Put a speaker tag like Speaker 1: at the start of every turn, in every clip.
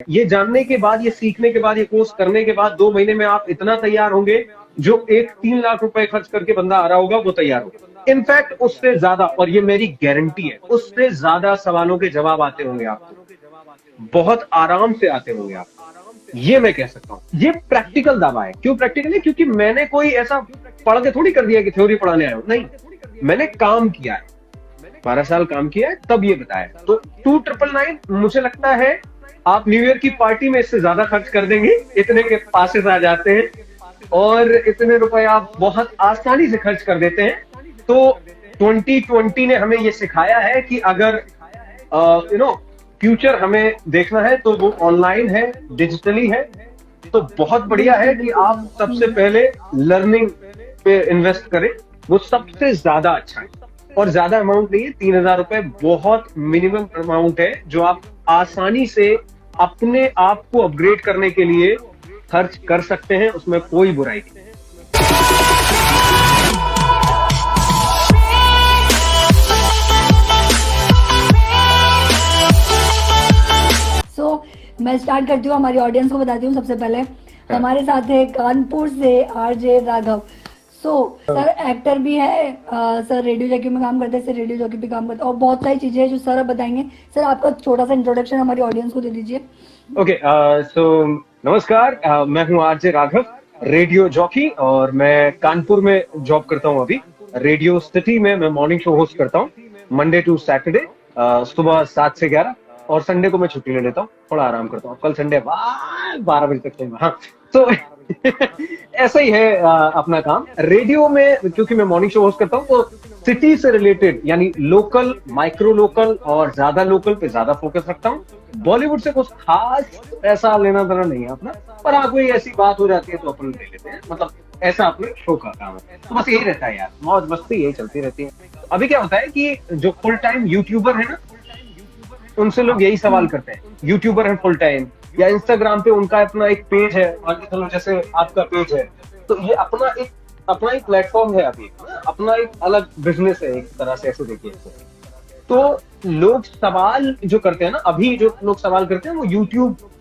Speaker 1: ये जानने के बाद, ये सीखने के बाद, ये कोर्स करने के बाद 2 महीने में आप इतना तैयार होंगे जो एक 3 लाख रुपए खर्च करके बंदा आ रहा होगा वो तैयार होगा। इनफैक्ट उससे ज्यादा, और ये मेरी गारंटी है, उससे ज्यादा सवालों के जवाब आते होंगे आपको, बहुत आराम से आते होंगे आप। ये मैं कह सकता हूं, ये प्रैक्टिकल दावा है। क्यों प्रैक्टिकल है? क्योंकि मैंने कोई ऐसा पढ़ के थोड़ी कर दिया कि थ्योरी पढ़ाने आया हूं, नहीं, मैंने काम किया है, 12 साल काम किया है, तब ये बताया। तो 2999 मुझे लगता है आप न्यू ईयर की पार्टी में इससे ज्यादा खर्च कर देंगे, इतने के पासेस आ जाते हैं और इतने रुपए आप बहुत आसानी से खर्च कर देते हैं। तो 2020 ने हमें ये सिखाया है कि अगर फ्यूचर हमें देखना है तो वो ऑनलाइन है, डिजिटली है। तो बहुत बढ़िया है कि आप सबसे पहले लर्निंग पे इन्वेस्ट करें, वो सबसे ज्यादा अच्छा है। और ज्यादा अमाउंट नहीं है, 3,000 रुपए बहुत मिनिमम अमाउंट है जो आप आसानी से अपने आप को अपग्रेड करने के लिए खर्च कर सकते हैं, उसमें कोई बुराई नहीं।
Speaker 2: मैं स्टार्ट करती हूँ, हमारी ऑडियंस को बताती हूँ। सबसे पहले हमारे साथ है कानपुर से आरजे राघव। सर एक्टर भी है, सर रेडियो जॉकी में काम करते हैं, सर रेडियो जॉकी पे काम करते हैं और बहुत सारी चीजें हैं जो सर अब बताएंगे। सर आपका छोटा सा इंट्रोडक्शन हमारी ऑडियंस को दे दीजिए।
Speaker 1: ओके, सो नमस्कार, मैं हूँ आरजे राघव, रेडियो जॉकी, और मैं कानपुर में जॉब करता हूँ अभी। रेडियो सिटी में मैं मॉर्निंग शो होस्ट करता हूँ, मंडे टू सैटरडे, सुबह 7 से 11, और संडे को मैं छुट्टी ले लेता हूँ, थोड़ा आराम करता हूँ। कल संडे 12 बजे तक। हाँ, तो ऐसा ही है अपना काम रेडियो में। क्योंकि मैं मॉर्निंग शो होस्ट करता हूँ तो सिटी से रिलेटेड, यानी लोकल, माइक्रो लोकल और ज्यादा लोकल पे ज्यादा फोकस रखता हूँ। बॉलीवुड से कुछ खास ऐसा लेना देना नहीं है अपना, पर हाँ कोई ऐसी बात हो जाती है तो अपन ले लेते हैं, मतलब ऐसा अपने शो का काम है। तो बस यही रहता है यार, मौज मस्ती यही चलती रहती है। अभी क्या होता है कि जो फुल टाइम यूट्यूबर है ना, उनसे लोग यही सवाल करते हैं, यूट्यूबर है फुल टाइम या इंस्टाग्राम पे उनका अपना एक पेज है, और चलो जैसे आपका पेज है, तो ये अपना एक प्लेटफॉर्म है, अभी अपना एक अलग बिजनेस है एक तरह से, ऐसे देखिए। तो लोग सवाल जो करते हैं ना, अभी जो लोग सवाल करते हैं वो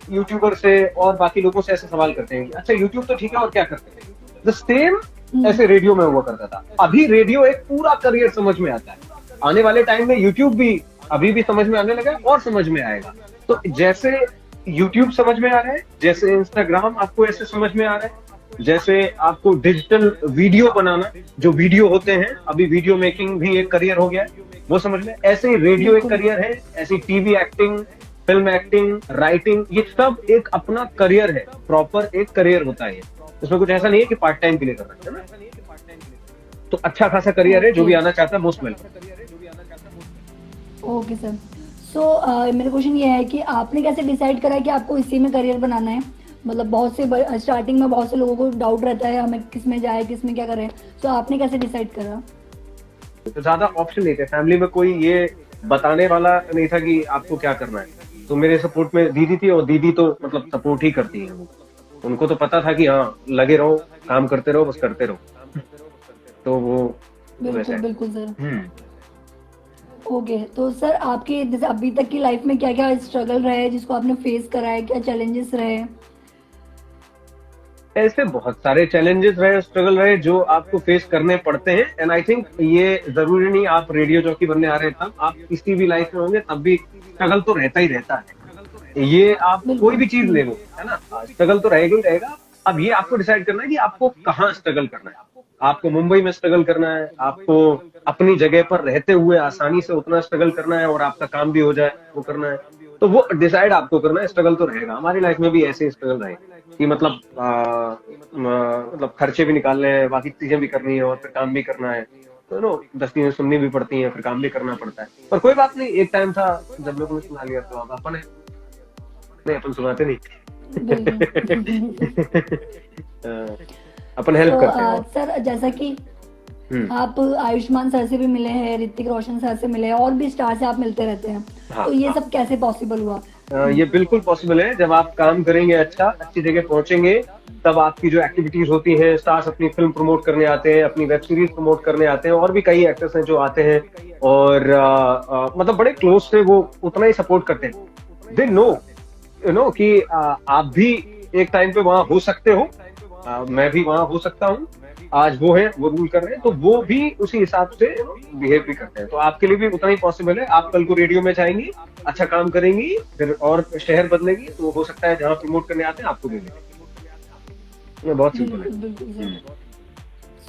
Speaker 1: यूट्यूबर से और बाकी लोगों से ऐसे सवाल करते हैं, अच्छा यूट्यूब तो ठीक है और क्या करते हैं। द सेम ऐसे रेडियो में हुआ करता था। अभी रेडियो एक पूरा करियर समझ में आता है, आने वाले टाइम में यूट्यूब भी अभी भी समझ में आने लगा है और समझ में आएगा। तो जैसे यूट्यूब समझ में आ रहा है, जैसे इंस्टाग्राम आपको ऐसे समझ में आ रहा है, जैसे आपको डिजिटल वीडियो बनाना, जो वीडियो होते हैं, अभी वीडियो मेकिंग भी एक करियर हो गया है, वो समझ में, ऐसे ही रेडियो एक करियर है, ऐसी TV acting, film acting, writing, ये सब एक अपना करियर है, प्रॉपर एक करियर होता है। इसमें कुछ ऐसा नहीं है कि पार्ट टाइम के लिए कर रहे हैं ना। तो अच्छा खासा करियर है, जो भी आना चाहता है मोस्ट वेलकम।
Speaker 2: Okay sir. मेरा क्वेश्चन ये है कि आपने कैसे डिसाइड करा कि आपको इसी में करियर बनाना है? मतलब बहुत से स्टार्टिंग में बहुत से लोगों को डाउट रहता है हमें किस में जाए, किस में क्या करें, तो आपने कैसे डिसाइड करा?
Speaker 1: तो ज्यादा ऑप्शन नहीं थे फैमिली में, कोई ये बताने वाला नहीं था कि आपको क्या करना है। तो मेरे सपोर्ट में दीदी थी, और दीदी तो मतलब सपोर्ट ही करती है। उनको तो पता था कि हाँ लगे रहो, काम करते रहो, बस करते रहो। तो वो
Speaker 2: बिल्कुल बिल्कुल सर। ओके, तो सर आपके जैसे अभी तक की लाइफ में क्या क्या स्ट्रगल रहे हैं जिसको आपने फेस करा है, क्या चैलेंजेस रहे?
Speaker 1: ऐसे बहुत सारे चैलेंजेस रहे, स्ट्रगल रहे जो आपको फेस करने पड़ते हैं। एंड आई थिंक ये जरूरी नहीं आप रेडियो जॉकी बनने आ रहे हैं तब, आप किसी भी लाइफ में होंगे तब भी स्ट्रगल तो रहता ही रहता है। ये आप कोई भी चीज ले लो, है ना, स्ट्रगल तो रहेगा ही रहेगा। अब ये आपको डिसाइड करना है कि आपको कहाँ स्ट्रगल करना है। आपको मुंबई में स्ट्रगल करना है, आपको अपनी जगह पर रहते हुए आसानी से उतना स्ट्रगल करना है और आपका काम भी हो जाए, वो करना है, तो वो डिसाइड आपको करना है। स्ट्रगल तो रहेगा, हमारी लाइफ में भी ऐसे स्ट्रगल रहे कि मतलब खर्चे भी निकालने हैं, बाकी चीजें भी करनी है और फिर काम भी करना है। तो 10 चीजें सुननी भी पड़ती हैं, फिर काम भी करना पड़ता है। पर कोई बात नहीं, एक टाइम था जब लोगों ने सुना लिया तो अब अपन है, नहीं अपन सुनाते नहीं। अपन हेल्प करते हैं।
Speaker 2: सर जैसा कि आप आयुष्मान सर से भी मिले हैं, ऋतिक रोशन सर से मिले हैं, और भी स्टार से आप मिलते रहते हैं। हाँ, तो ये सब कैसे पॉसिबल हुआ?
Speaker 1: ये बिल्कुल पॉसिबल है। जब आप काम करेंगे, अच्छी जगह पहुंचेंगे, तब आपकी जो एक्टिविटीज होती हैं, स्टार्स अपनी फिल्म प्रमोट करने आते हैं, अपनी वेब सीरीज प्रमोट करने आते हैं, और भी कई एक्टर्स हैं जो आते हैं और मतलब बड़े क्लोज से वो उतना ही सपोर्ट करते हैं। दे नो यू नो कि आप भी एक टाइम पे वहां हो सकते हो, मैं भी वहां हो सकता हूँ। आज वो है, वो रूल कर रहे हैं, तो वो भी उसी हिसाब से बिहेव भी करते हैं। तो आपके लिए भी उतना ही पॉसिबल है। आप कल को रेडियो में जाएंगी, अच्छा काम करेंगी, फिर और शहर बदलेगी, तो हो सकता है जहां प्रमोट करने आते हैं आपको भी मिलेगी। ये बहुत सिंपल है।
Speaker 2: बिल्कुल बिल्कुल sir.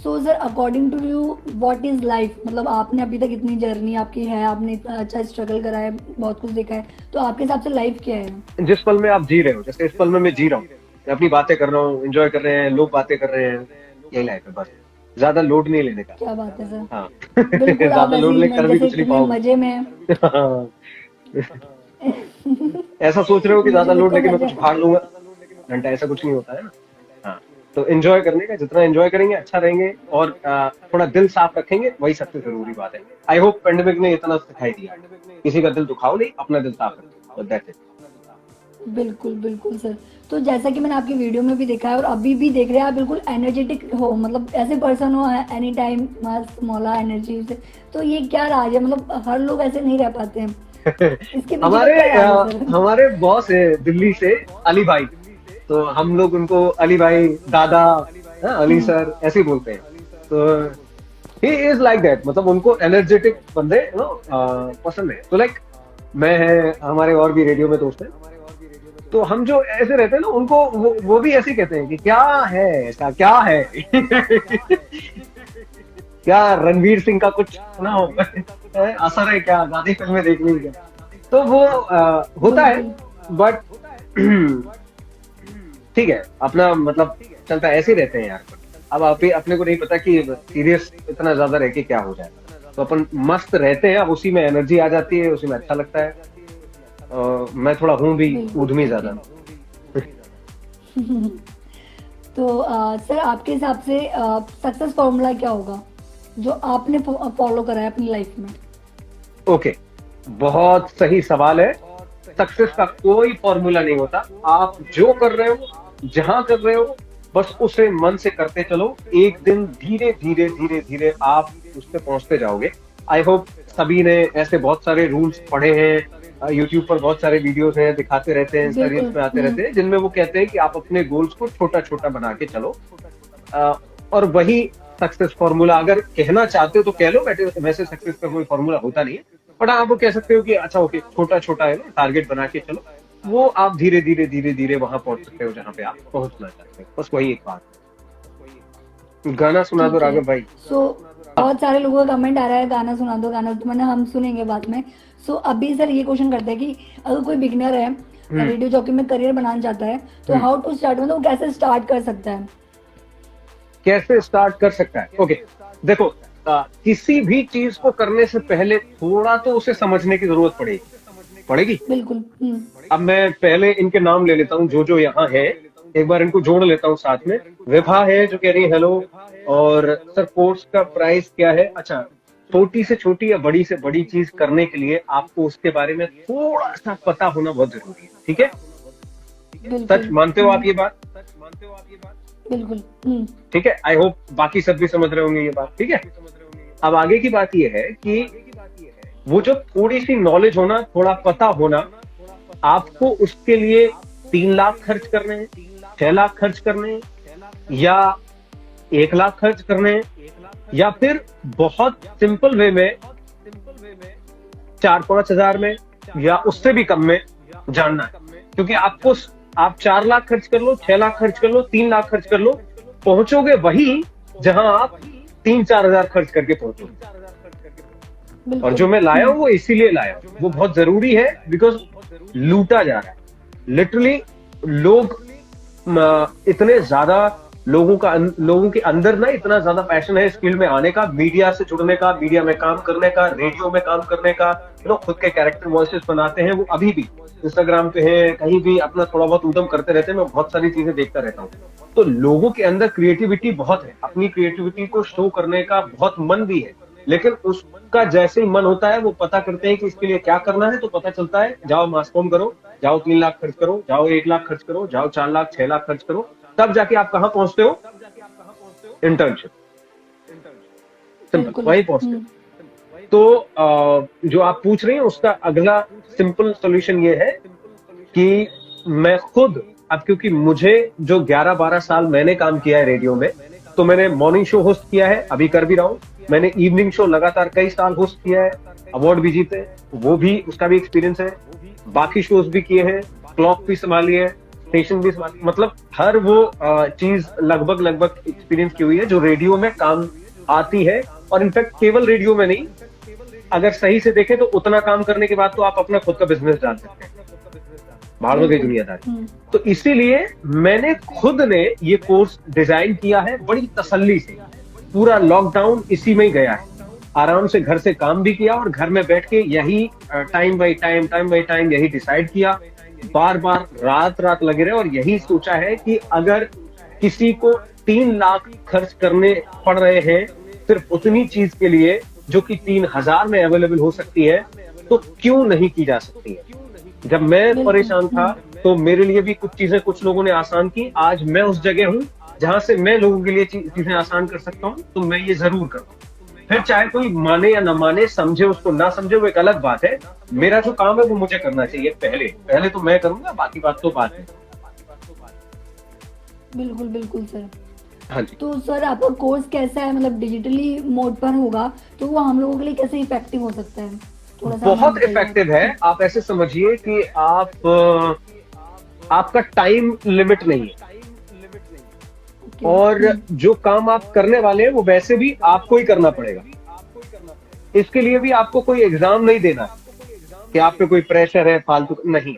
Speaker 2: So sir according to you what is life, मतलब आपने अभी तक इतनी जर्नी आपकी है, आपने इतना अच्छा स्ट्रगल करा है, बहुत कुछ देखा है, तो आपके हिसाब से लाइफ क्या है?
Speaker 1: जिस पल में आप जी रहे हो, जैसे इस पल में मैं जी रहा हूँ, मैं अपनी बातें कर रहा हूँ, एंजॉय कर रहे हैं, लोग बातें कर रहे हैं, यही लाइफ है बस। ज्यादा लोड नहीं लेने का।
Speaker 2: क्या बात है सर।
Speaker 1: हाँ।
Speaker 2: बिल्कुल आप
Speaker 1: ज्यादा लोड
Speaker 2: ऐसे
Speaker 1: ले कर भी
Speaker 2: जैसे
Speaker 1: कुछ नहीं
Speaker 2: इतने
Speaker 1: पाओगे।
Speaker 2: मजे में हैं।
Speaker 1: हाँ। ऐसा सोच रहे हो कि
Speaker 2: मुझे
Speaker 1: ज्यादा
Speaker 2: खुद
Speaker 1: लोड
Speaker 2: को
Speaker 1: लेके मैं
Speaker 2: मजे।
Speaker 1: कुछ फाड़ लूंगा, घंटा, ऐसा कुछ नहीं होता है ना। हाँ, तो एंजॉय करने का, जितना एंजॉय करेंगे अच्छा रहेंगे, और थोड़ा दिल साफ रखेंगे, वही सबसे जरूरी बात है। आई होप पेंडेमिक ने इतना सिखाई दिया, किसी का दिल दुखाओ नहीं, अपना दिल साफ रखो, बस दैट्स इट।
Speaker 2: बिल्कुल बिल्कुल सर। तो जैसा कि मैंने आपकी वीडियो में भी देखा है और अभी भी देख रहे हैं, आप बिल्कुल एनर्जेटिक हो, मतलब ऐसे पर्सन हो एनी टाइम मस्त मौला एनर्जी से। तो ये क्या राज है, मतलब हर लोग ऐसे नहीं रह पाते हैं, इसके पीछे का
Speaker 1: हमारे
Speaker 2: क्या राज है सर?
Speaker 1: हमारे बॉस है दिल्ली से, अली भाई, तो हम लोग उनको अली भाई, दादा, अली
Speaker 2: हम्म,
Speaker 1: सर ऐसे ही बोलते हैं। तो ही इज लाइक दैट, मतलब उनको एनर्जेटिक बंदे पसंद है। तो लाइक मैं है, हमारे और भी रेडियो में दोस्त हैं, तो हम जो ऐसे रहते हैं ना, उनको वो भी ऐसे ही कहते हैं कि क्या है ऐसा, क्या है। क्या रणवीर सिंह का कुछ ना हो, असर है क्या, गाधी फिल्में देख ली क्या। तो वो होता है,
Speaker 2: बिल्कुल
Speaker 1: बट ठीक है, अपना मतलब चलता है, ऐसे ही रहते हैं यार। अब आप ही, अपने को नहीं पता कि सीरियस इतना ज्यादा रह के क्या हो जाए, तो अपन मस्त रहते हैं, अब उसी में एनर्जी आ जाती है, उसी में अच्छा लगता है। मैं थोड़ा हूँ भी
Speaker 2: बिल्कुल
Speaker 1: ऊधमी
Speaker 2: ठीक
Speaker 1: ज्यादा।
Speaker 2: है। तो सर आपके हिसाब से सक्सेस फॉर्मूला क्या होगा जो आपने फॉलो करा है अपनी लाइफ में?
Speaker 1: ओके, बहुत सही सवाल है। सक्सेस का कोई फॉर्मूला नहीं होता। आप जो कर रहे हो, जहां कर रहे हो, बस उसे मन से करते चलो। एक दिन धीरे धीरे धीरे धीरे आप उस पे पहुंचते जाओगे। आई होप सभी ने ऐसे बहुत सारे रूल्स पढ़े हैं, यूट्यूब पर बहुत सारे वीडियोस हैं, दिखाते रहते हैं,
Speaker 2: बिल्कुल
Speaker 1: रील्स में आते रहते हैं, जिनमें वो कहते हैं कि आप अपने गोल्स को छोटा छोटा बना के चलो। अ, और वही सक्सेस फॉर्मूला, अगर कहना चाहते हो तो कह लो, वैसे सक्सेस का कोई फॉर्मूला होता नहीं है, बट आप वो कह सकते हो कि अच्छा ओके, छोटा छोटा है ना, टारगेट बना के चलो, वो आप धीरे धीरे धीरे धीरे वहां पहुंच सकते हो जहां पे आप पहुंचना चाहते हो। बस वही एक बात है। गाना सुना दो
Speaker 2: ठीक है।
Speaker 1: राघव भाई।
Speaker 2: सो बहुत सारे लोगों का कमेंट आ रहा है गाना सुना दो, गाना तो मैंने हम सुनेंगे बाद में। सो अभी सर ये क्वेश्चन करते हैं कि अगर कोई बिगनर है,
Speaker 1: हम्म।
Speaker 2: रेडियो जॉकी में करियर बनाना चाहता है, तो
Speaker 1: हम्म।
Speaker 2: हाउ टू स्टार्ट, मतलब वो कैसे स्टार्ट कर सकता है?
Speaker 1: कैसे स्टार्ट कर सकता है? ओके, देखो, किसी भी चीज को करने से पहले थोड़ा तो उसे समझने की जरूरत पड़ेगी, पड़ेगी।
Speaker 2: बिल्कुल।
Speaker 1: अब मैं पहले इनके नाम ले लेता हूँ, जो यहाँ है, एक बार इनको जोड़ लेता हूँ साथ में। विभा है जो कह रही है हेलो, और सर कोर्स का प्राइस क्या है? अच्छा, छोटी से छोटी या बड़ी से बड़ी चीज करने के लिए आपको उसके बारे में थोड़ा सा पता होना बहुत जरूरी है, ठीक है? सच
Speaker 2: बिल्कुल।
Speaker 1: मानते हो आप ये बात?
Speaker 2: बिल्कुल।
Speaker 1: ठीक है, आई होप बाकी सब भी समझ रहे होंगे ये बात, ठीक है? अब आगे की बात ये है कि वो जो थोड़ी सी नॉलेज होना, थोड़ा पता होना, आपको उसके लिए 3 लाख खर्च करने हैं, 6 लाख खर्च करने हैं, या 1 लाख खर्च करने हैं, या फिर बहुत सिंपल वे में 4-5 हजार में, या उससे भी कम में जानना है। क्योंकि आपको, आप 4 लाख खर्च कर लो, 6 लाख खर्च कर लो, 3 लाख खर्च कर लो, पहुंचोगे वही जहां आप 3-4 हजार खर्च करके पहुंचोगे। और जो मैं लाया हूं वो इसीलिए लाया हूं, वो बहुत जरूरी है, बिकॉज लूटा जा रहा है लिटरली। लोग इतने ज्यादा, लोगों के अंदर ना इतना ज्यादा पैशन है इस फील्ड में आने का, मीडिया से जुड़ने का, मीडिया में काम करने का, रेडियो में काम करने का। लोग खुद के कैरेक्टर वॉइसेस बनाते हैं, वो अभी भी इंस्टाग्राम पे है, कहीं भी अपना थोड़ा बहुत उद्यम करते रहते हैं। मैं बहुत सारी चीजें देखता रहता हूँ। तो लोगों के अंदर क्रिएटिविटी बहुत है, अपनी क्रिएटिविटी को शो करने का बहुत मन भी है, लेकिन उसका जैसे ही मन होता है वो पता करते हैं कि इसके लिए क्या करना है, तो पता चलता है जाओ मास कॉम करो, जाओ 3 लाख खर्च करो, जाओ 1 लाख खर्च करो, जाओ 4 लाख 6 लाख खर्च करो, तब जाके आप कहां पहुंचते हो? इंटर्नशिप। सिंपल,
Speaker 2: बिल्कुल।
Speaker 1: वही पहुंचते हो। तो जो आप पूछ रही हैं उसका अगला सिंपल सोल्यूशन ये है कि मैं खुद, अब क्योंकि मुझे जो 11-12 साल मैंने काम किया है रेडियो में, तो मैंने मॉर्निंग शो होस्ट किया है, अभी कर भी रहा हूं। मैंने इवनिंग शो लगातार कई साल होस्ट किया है, अवार्ड भी जीते, वो भी, उसका भी एक्सपीरियंस है। बाकी शोज भी किए हैं, क्लॉक भी संभाली है, स्टेशन भी संभाली, मतलब हर वो चीज लगभग लगभग एक्सपीरियंस की हुई है जो रेडियो में काम आती है। और इनफैक्ट केवल रेडियो में नहीं, अगर सही से देखें तो उतना काम करने के बाद तो आप अपना खुद का बिजनेस डाल सकते हैं, भाड़ में गई दुनियादारी। तो इसीलिए मैंने खुद ने ये कोर्स डिजाइन किया है बड़ी तसल्ली से। पूरा लॉकडाउन इसी में ही गया है, आराम से घर से काम भी किया और घर में बैठ के यही टाइम बाई टाइम यही डिसाइड किया, बार बार रात रात लगे रहे और यही सोचा है कि अगर किसी को 3 लाख खर्च करने पड़ रहे हैं सिर्फ उतनी चीज के लिए जो कि 3000 में अवेलेबल हो सकती है, तो क्यों नहीं की जा सकती है। जब मैं परेशान था तो मेरे लिए भी कुछ चीजें कुछ लोगों ने आसान की। आज मैं उस जगह हूं जहां से मैं लोगों के लिए चीजें आसान कर सकता हूं, तो मैं ये जरूर करूं। फिर चाहे कोई माने या ना माने, समझे उसको ना समझे, वो एक अलग बात है। मेरा जो काम है वो मुझे करना चाहिए, पहले तो मैं करूंगा, बाकी बात तो बात है।
Speaker 2: बिल्कुल बिल्कुल सर।
Speaker 1: हाँ जी।
Speaker 2: तो सर आपका कोर्स कैसा है, मतलब डिजिटली मोड पर होगा तो वो हम लोगों के लिए कैसे इफेक्टिव हो सकता है, थोड़ा सा
Speaker 1: बहुत
Speaker 2: हमें बताइए।
Speaker 1: इफेक्टिव है। आप ऐसे समझिए कि आपका टाइम लिमिट नहीं है,
Speaker 2: ओके।
Speaker 1: और जो काम आप करने वाले हैं वो वैसे भी आपको ही करना पड़ेगा। इसके लिए भी आपको कोई एग्जाम नहीं देना है कि आप पे कोई प्रेशर है फालतू, नहीं।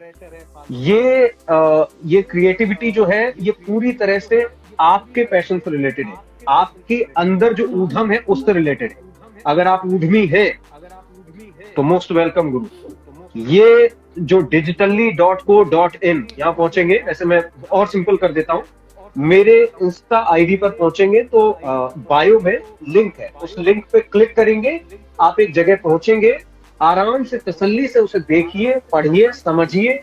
Speaker 1: ये क्रिएटिविटी जो है ये पूरी तरह से आपके पैशन से रिलेटेड है, आपके अंदर जो ऊधम है उससे रिलेटेड है। अगर आप ऊधमी है तो मोस्ट वेलकम गुरु। ये जो digitally.co.in यहाँ पहुंचेंगे, ऐसे मैं और सिंपल कर देता हूं, मेरे इंस्टा आईडी पर पहुंचेंगे तो बायो में लिंक है, उस लिंक पे क्लिक करेंगे, आप एक जगह पहुंचेंगे। आराम से तसल्ली से उसे देखिए, पढ़िए, समझिए,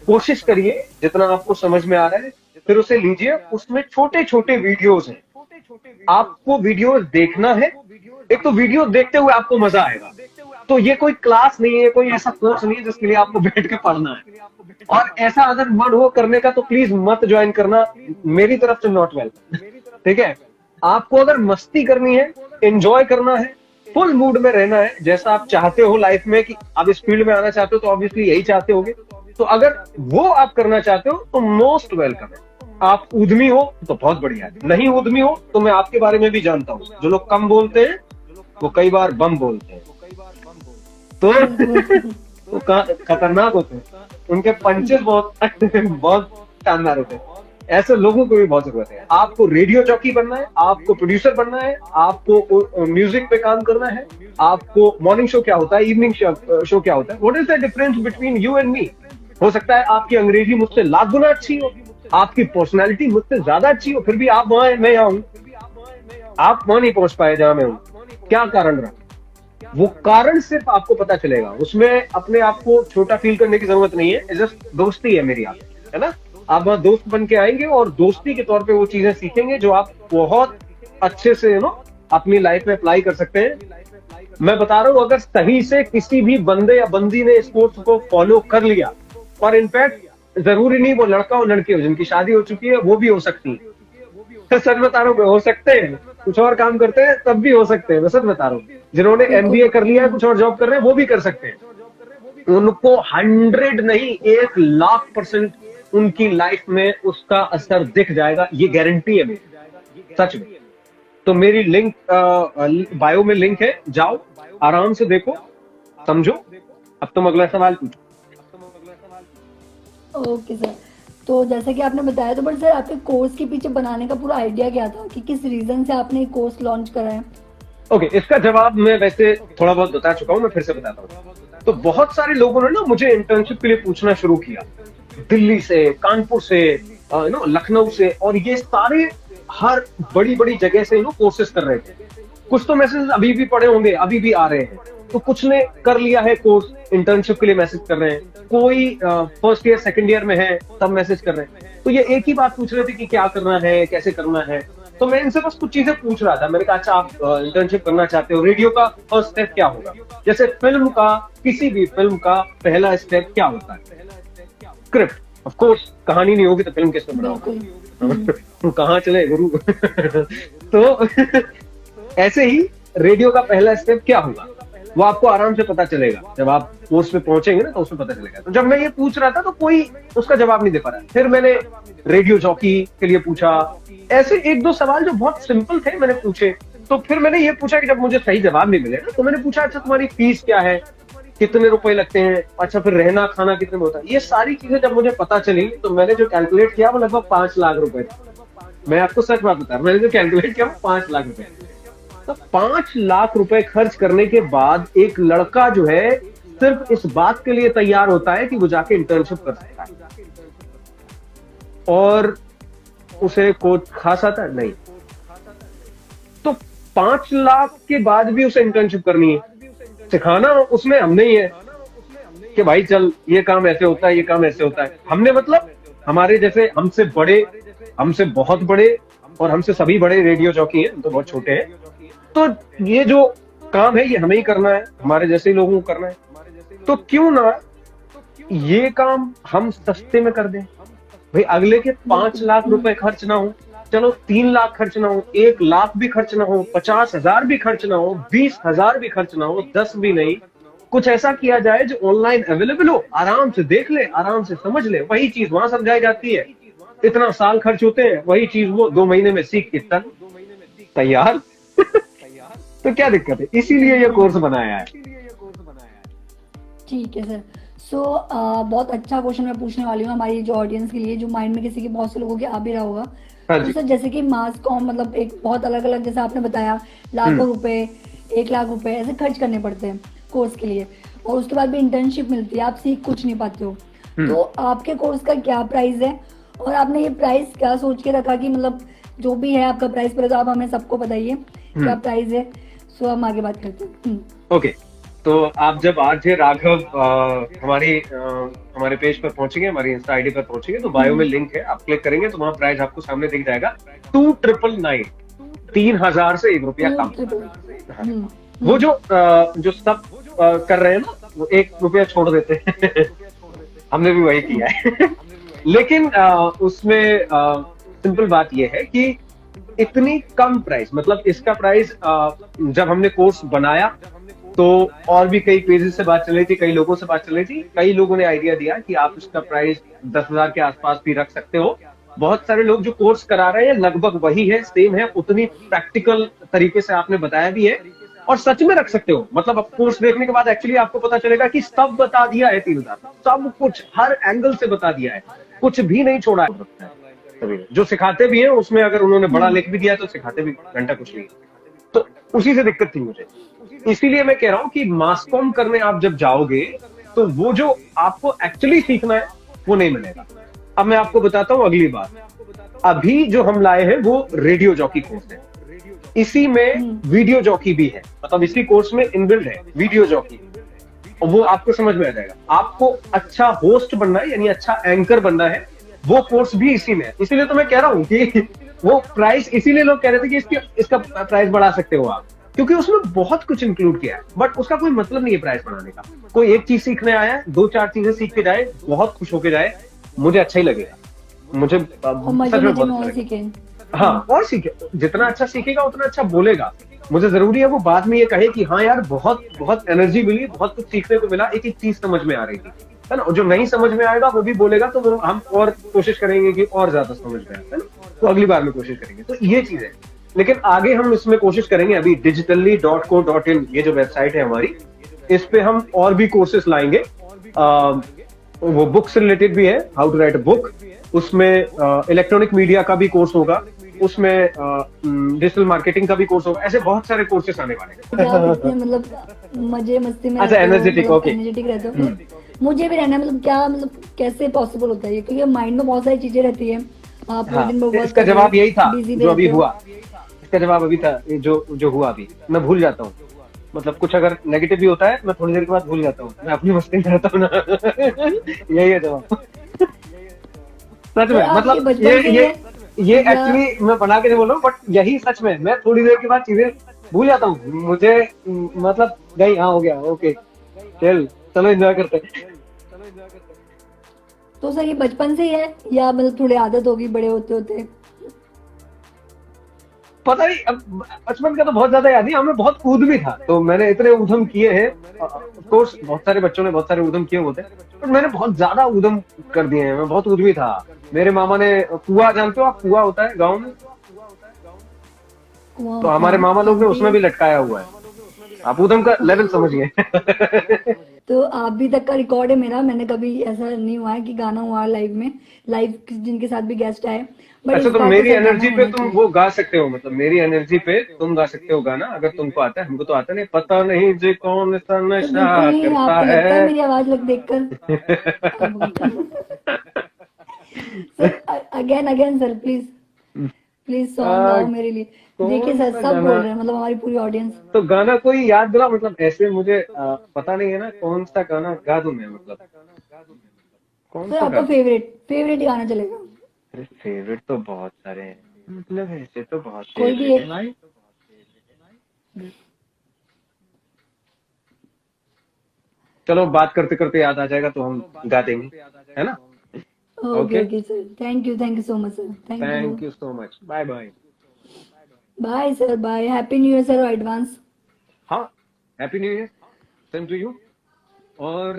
Speaker 1: कोशिश करिए जितना आपको समझ में आ रहा है, फिर उसे लीजिए। उसमें छोटे छोटे वीडियोस हैं, आपको वीडियोस देखना है। एक तो वीडियो देखते हुए आपको मजा आएगा, तो ये कोई क्लास नहीं है, कोई ऐसा कोर्स नहीं है जिसके लिए आपको बैठ के पढ़ना है। और ऐसा अगर मन हो करने का तो प्लीज मत ज्वाइन करना, मेरी तरफ से नॉट वेलकम। ठीक है, आपको अगर मस्ती करनी है, एंजॉय करना है, फुल मूड में रहना है, जैसा आप चाहते हो लाइफ में, कि आप इस फील्ड में आना चाहते हो तो ऑब्वियसली यही चाहते होगे, तो अगर वो आप करना चाहते हो तो मोस्ट वेलकम है। आप उद्यमी हो तो बहुत बढ़िया है, नहीं उद्यमी हो तो मैं आपके बारे में भी जानता हूँ। जो लोग कम बोलते हैं वो कई बार बम बोलते हैं, तो वो खतरनाक होते हैं, उनके पंचेस बहुत बहुत शानदार होते हैं। ऐसे लोगों को भी बहुत जरूरत है। आपको रेडियो जॉकी बनना है, आपको प्रोड्यूसर बनना है, आपको म्यूजिक पे काम करना है, आपको मॉर्निंग शो क्या होता है, इवनिंग शो क्या होता है, what is the difference between you and me. हो सकता है आपकी अंग्रेजी मुझसे लाख गुना अच्छी हो, आपकी पर्सनैलिटी मुझसे ज्यादा अच्छी हो, फिर भी आप वहां, मैं यहाँ हूं, आप वहां नहीं पहुंच पाए जहां मैं हूं। क्या कारण रहा, वो कारण सिर्फ आपको पता चलेगा। उसमें अपने आप को छोटा फील करने की जरूरत नहीं है, जस्ट दोस्ती है मेरी, आप है ना, आप वहां दोस्त बन के आएंगे और दोस्ती के तौर पे वो चीजें सीखेंगे जो आप बहुत अच्छे से अपनी लाइफ में अप्लाई कर सकते हैं। मैं बता रहा हूं, अगर सही से किसी भी बंदे या बंदी ने इस कोर्स को फॉलो कर लिया, और इनफैक्ट जरूरी नहीं वो लड़का हो लड़की हो, जिनकी शादी हो चुकी है वो भी हो सकती है, सच बता रहा हूँ, हो सकते हैं, कुछ और काम करते हैं तब भी हो सकते हैं, मैं सच बता रहा हूँ। जिन्होंने MBA कर लिया है, कुछ और जॉब कर रहे हैं, वो भी कर सकते हैं। उनको 100 नहीं 1,00,000% उनकी लाइफ में उसका असर दिख जाएगा, ये गारंटी है मेरी, सच में। तो मेरी लिंक बायो में लिंक है, जाओ आराम से देखो, समझो। अब तुम अगला सवाल पूछो।
Speaker 2: ओके सर, तो जैसे कि आपने बताया, तो बट सर आपके कोर्स के पीछे बनाने का पूरा आइडिया क्या था, कि किस रीजन से आपने कोर्स लॉन्च करा है?
Speaker 1: ओके, इसका जवाब मैं वैसे थोड़ा बहुत बता चुका हूं, मैं फिर से बताता हूँ। तो बहुत सारे लोगों ने ना मुझे इंटर्नशिप के लिए पूछना शुरू किया, दिल्ली से, कानपुर से, लखनऊ से, और ये सारे हर बड़ी बड़ी जगह से कोर्सेज कर रहे थे। कुछ तो मैसेज अभी भी पड़े होंगे, अभी भी आ रहे हैं, तो कुछ ने कर लिया है कोर्स, इंटर्नशिप के लिए मैसेज कर रहे हैं, कोई फर्स्ट ईयर सेकंड ईयर में है तब मैसेज कर रहे हैं। तो ये एक ही बात पूछ रहे थे कि क्या करना है, कैसे करना है। तो मैं इनसे बस कुछ चीजें पूछ रहा था। मैंने कहा अच्छा, आप इंटर्नशिप करना चाहते हो, रेडियो का फर्स्ट स्टेप क्या होगा, जैसे फिल्म का, किसी भी फिल्म का पहला स्टेप क्या होता है, स्क्रिप्ट। ऑफ कोर्स कहानी नहीं होगी तो फिल्म किसने बनाओगे?
Speaker 2: बिल्कुल।
Speaker 1: कहाँ चले गुरु? तो ऐसे ही रेडियो का पहला स्टेप क्या होगा वो आपको आराम से पता चलेगा जब आप कोर्स पे पहुंचेंगे ना, तो उसमें पता चलेगा। तो जब मैं ये पूछ रहा था तो कोई उसका जवाब नहीं दे पा रहा। फिर मैंने रेडियो जॉकी के लिए पूछा, ऐसे एक दो सवाल जो बहुत सिंपल थे मैंने पूछे। तो फिर मैंने ये पूछा कि जब मुझे सही जवाब नहीं मिले ना, तो मैंने पूछा अच्छा तुम्हारी फीस क्या है, कितने रुपए लगते हैं, अच्छा फिर रहना खाना कितने में होता है। ये सारी चीजें जब मुझे पता चली तो मैंने जो कैलकुलेट किया वो लगभग 5 लाख रुपए था। मैं आपको सच बात बता रहा हूं, मैंने जो कैलकुलेट किया वो 5 लाख रुपए। तो 5 लाख रुपए खर्च करने के बाद एक लड़का जो है सिर्फ इस बात के लिए तैयार होता है कि वो जाके इंटर्नशिप कर सकता है। और उसे कोच खास आता है नहीं, तो 5 लाख के बाद भी उसे इंटर्नशिप करनी है। सिखाना उसमें हमने ही है कि भाई चल ये काम ऐसे होता है, ये काम ऐसे होता है। हमने मतलब हमारे जैसे हमसे बड़े, हमसे बहुत बड़े और हमसे सभी बड़े रेडियो जॉकी हैं, हम तो बहुत छोटे हैं। तो ये जो काम है ये हमें ही करना है, हमारे जैसे ही लोगों को करना है। तो क्यों ना ये काम हम सस्ते में कर दें। भाई अगले के 5 लाख रुपए खर्च ना हो, चलो 3 लाख खर्च ना हो, 1 लाख भी खर्च ना हो, 50,000 भी खर्च ना हो, 20,000 भी खर्च ना हो, 10 भी नहीं, कुछ ऐसा किया जाए जो ऑनलाइन अवेलेबल हो, आराम से देख ले, आराम से समझ ले। वही चीज वहां समझाई जाती है, इतना साल खर्च होते हैं, वही चीज वो 2 महीने में सीख के तैयार। तो क्या दिक्कत है, इसीलिए ये कोर्स बनाया है।
Speaker 2: ठीक है सर। सो बहुत अच्छा क्वेश्चन मैं पूछने वाली हूँ हमारी जो ऑडियंस के लिए, जो माइंड में किसी के बहुत से लोगों के आ भी रहा होगा।
Speaker 1: हाँ
Speaker 2: तो
Speaker 1: जी।
Speaker 2: सर जैसे कि मास कॉम मतलब एक बहुत अलग अलग, जैसे आपने बताया लाखों रुपए, 1 लाख रुपए ऐसे खर्च करने पड़ते हैं कोर्स के लिए, और उसके बाद भी इंटर्नशिप मिलती है, आप सीख कुछ नहीं पाते हो। तो आपके कोर्स का क्या प्राइस है, और आपने ये प्राइस क्या सोच के रखा कि मतलब जो भी है आपका प्राइस, पर तो आप हमें सबको बताइए क्या प्राइस है। सो हम आगे बात करते हैं।
Speaker 1: ओके, तो आप जब आरजे राघव हमारे पेज पर पहुंचेंगे, हमारी इंस्टा आईडी पर पहुंचेंगे, तो बायो में लिंक है, आप क्लिक करेंगे तो वहां प्राइस आपको सामने दिख जाएगा 2999, 3,000 से 1 रुपया कम। वो जो सब कर रहे हैं ना, वो 1 रुपया छोड़ देते हैं। हमने भी वही किया है। लेकिन उसमें सिंपल बात यह है कि इतनी कम प्राइस, मतलब इसका प्राइस जब हमने कोर्स बनाया तो और भी कई पेजेस से बात चल रही थी, कई लोगों से बात चल रही थी, कई लोगों ने आइडिया दिया कि आप इसका प्राइस 10,000 के आसपास भी रख सकते हो। बहुत सारे लोग जो कोर्स करा रहे हैं लगभग वही है, सेम है, उतनी प्रैक्टिकल तरीके से आपने बताया भी है, और सच में रख सकते हो। मतलब अब कोर्स देखने के बाद एक्चुअली आपको पता चलेगा कि सब बता दिया है, 3,000 सब कुछ हर एंगल से बता दिया है, कुछ भी नहीं छोड़ा है। जो सिखाते भी हैं उसमें अगर उन्होंने बड़ा लिख भी दिया तो सिखाते भी घंटा कुछ नहीं। तो उसी से दिक्कत थी मुझे, इसीलिए मैं कह रहा हूं कि मास कॉम करने आप जब जाओगे तो वो जो आपको एक्चुअली सीखना है वो नहीं मिलेगा। अब मैं आपको बताता हूं अगली बात, अभी जो हम लाए हैं वो रेडियो जॉकी कोर्स है, इसी में वीडियो जॉकी भी है, मतलब इसी कोर्स में इनबिल्ड है वीडियो जॉकी, और वो आपको समझ में आ जाएगा। आपको अच्छा होस्ट बनना है, यानी अच्छा एंकर बनना है, वो कोर्स भी इसी में है। इसीलिए तो मैं कह रहा हूं कि वो प्राइस, इसीलिए लोग कह रहे थे कि इसका प्राइस बढ़ा सकते हो आप, क्योंकि उसमें बहुत कुछ इंक्लूड किया है। बट उसका कोई मतलब नहीं है प्राइस बढ़ाने का। कोई एक चीज सीखने आया है, 2-4 चीजें सीख के जाए, बहुत खुश होके जाए, मुझे अच्छा ही लगेगा। मुझे सच में बहुत अच्छा। हाँ, और सीखे, जितना अच्छा सीखेगा उतना अच्छा बोलेगा। मुझे जरूरी है वो बाद में ये कहे कि हाँ यार बहुत बहुत एनर्जी मिली, बहुत कुछ सीखने को मिला, एक एक चीज समझ में आ रही थी, है ना। जो नहीं समझ में आएगा वो भी बोलेगा, तो हम और कोशिश करेंगे कि और ज्यादा समझ में आए, है ना, तो अगली बार में कोशिश करेंगे। तो ये चीज है, लेकिन आगे हम इसमें कोशिश करेंगे। अभी digitally.co.in ये जो वेबसाइट है हमारी, इस पे हम और भी कोर्सेस लाएंगे। वो बुक से रिलेटेड भी है, how to write a book, उसमें इलेक्ट्रॉनिक मीडिया का भी कोर्स होगा, उसमें डिजिटल मार्केटिंग का भी कोर्स होगा। ऐसे बहुत सारे कोर्सेस आने वाले हैं।
Speaker 2: मतलब मजे मस्ती में
Speaker 1: अच्छा, एनर्जेटिक, ओके,
Speaker 2: एनर्जेटिक रहते हो। मुझे भी रहना है, मतलब क्या, मतलब कैसे पॉसिबल होता है ये, क्योंकि माइंड में बहुत सारी चीजें रहती है। आप
Speaker 1: इसका जवाब यही था जो अभी हुआ, इसका जवाब अभी था जो हुआ अभी। मैं भूल जाता हूँ, मतलब कुछ अगर नेगेटिव भी होता है मैं थोड़ी देर के बाद भूल जाता हूँ, मैं अपनी मस्ती में रहता हूँ ना। यही है जवाब, सच में। मतलब ये एक्चुअली मैं बना के नहीं बोल रहा हूँ, बट यही सच में, मैं थोड़ी देर के बाद चीजें भूल जाता हूँ। मुझे मतलब गई, हाँ हो गया, ओके, चलो एंजॉय करते हैं।
Speaker 2: तो सर ये बचपन से ही है या मतलब थोड़ी आदत होगी बड़े होते होते?
Speaker 1: पता नहीं, अब बचपन का तो बहुत ज्यादा याद नहीं, हमें बहुत कूद भी था, तो मैंने इतने ऊधम किए हैं। ऑफ कोर्स बहुत सारे बच्चों ने बहुत सारे ऊधम किए होते हैं, पर मैंने बहुत ज्यादा ऊधम कर दिए हैं, मैं बहुत ऊधमी था। मेरे मामा ने कुआ, जानते हो आप, कुआ होता है गाँव में,
Speaker 2: कुआं
Speaker 1: तो
Speaker 2: होता
Speaker 1: हमारे
Speaker 2: है,
Speaker 1: मामा लोग ने
Speaker 2: जानती
Speaker 1: उसमें
Speaker 2: हूँ।
Speaker 1: भी लटकाया हुआ है। आप ऊधम का लेवल समझिए।
Speaker 2: तो अभी तक का रिकॉर्ड है मेरा, मैंने कभी ऐसा नहीं हुआ है कि गाना हुआ लाइव में, लाइव जिनके साथ भी गेस्ट आए, बट
Speaker 1: अच्छा,
Speaker 2: इस
Speaker 1: तो
Speaker 2: बार तो
Speaker 1: मेरी
Speaker 2: सर गाना
Speaker 1: एनर्जी पे
Speaker 2: होना
Speaker 1: तुम
Speaker 2: चाहिए।
Speaker 1: वो गा सकते हो, मतलब मेरी एनर्जी पे तुम गा सकते हो गाना, अगर तुमको आता है, हमको तो आता नहीं, पता नहीं जी कौन सा
Speaker 2: तो बिल्कुल
Speaker 1: नशा
Speaker 2: नहीं,
Speaker 1: करता
Speaker 2: आपको लगता है
Speaker 1: है।
Speaker 2: मेरी आवाज लग देखकर? Sir again again sir, please please song
Speaker 1: आ,
Speaker 2: गाओ मेरे लिए। देखिए
Speaker 1: कौन
Speaker 2: सर,
Speaker 1: सा
Speaker 2: सब
Speaker 1: गाना?
Speaker 2: बोल रहे हैं, मतलब हमारी पूरी ऑडियंस।
Speaker 1: तो गाना कोई याद दिला, मतलब ऐसे मुझे पता नहीं है ना, कौन सा गाना गा दूं मैं, मतलब कौन
Speaker 2: सर
Speaker 1: सा गा
Speaker 2: आपका
Speaker 1: दूं?
Speaker 2: फेवरेट फेवरेट गाना चलेगा,
Speaker 1: अरे फेवरेट तो बहुत सारे हैं, मतलब ऐसे तो बहुत
Speaker 2: कोई भी
Speaker 1: फेवरेट है
Speaker 2: एक।
Speaker 1: भाई। चलो, बात करते करते याद आ जाएगा तो हम गा देंगे, है ना?
Speaker 2: Okay
Speaker 1: okay,
Speaker 2: okay sir, thank you so much sir, thank you.
Speaker 1: Thank you so much, bye bye.
Speaker 2: Bye sir, bye, happy new year sir advance.
Speaker 1: हाँ, happy new year, same to you. और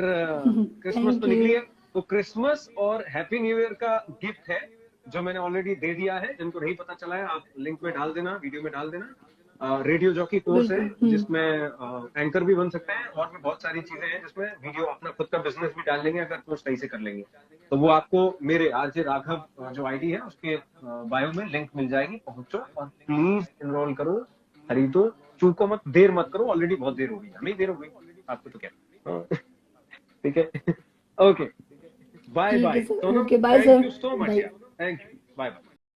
Speaker 1: Christmas तो
Speaker 2: thank you.
Speaker 1: निकली है, तो Christmas और happy new year का gift है जो मैंने ऑलरेडी दे दिया है। जिनको नहीं पता चला है, आप लिंक में डाल देना, वीडियो में डाल देना। रेडियो जॉकी कोर्स है,
Speaker 2: बिल्कुल।
Speaker 1: जिसमें एंकर भी बन सकते हैं, और भी बहुत सारी चीजें हैं जिसमें वीडियो, अपना खुद का बिजनेस भी डाल लेंगे अगर कोर्स सही से कर लेंगे। तो वो आपको मेरे आरजे राघव जो आईडी है उसके बायो में लिंक मिल जाएगी, पहुंचो और प्लीज इनरोल करो, खरीदो, चूको मत, देर मत करो, ऑलरेडी बहुत देर हो गई, हमें देर हो गई, आपको तो क्या। हाँ, ठीक है। ओके, बाय
Speaker 2: ठीक है
Speaker 1: bye
Speaker 2: sir,
Speaker 1: Sonam,
Speaker 2: okay bye
Speaker 1: thank
Speaker 2: sir,
Speaker 1: you so much
Speaker 2: bye.
Speaker 1: यार, थैंक यू, बाय बाय।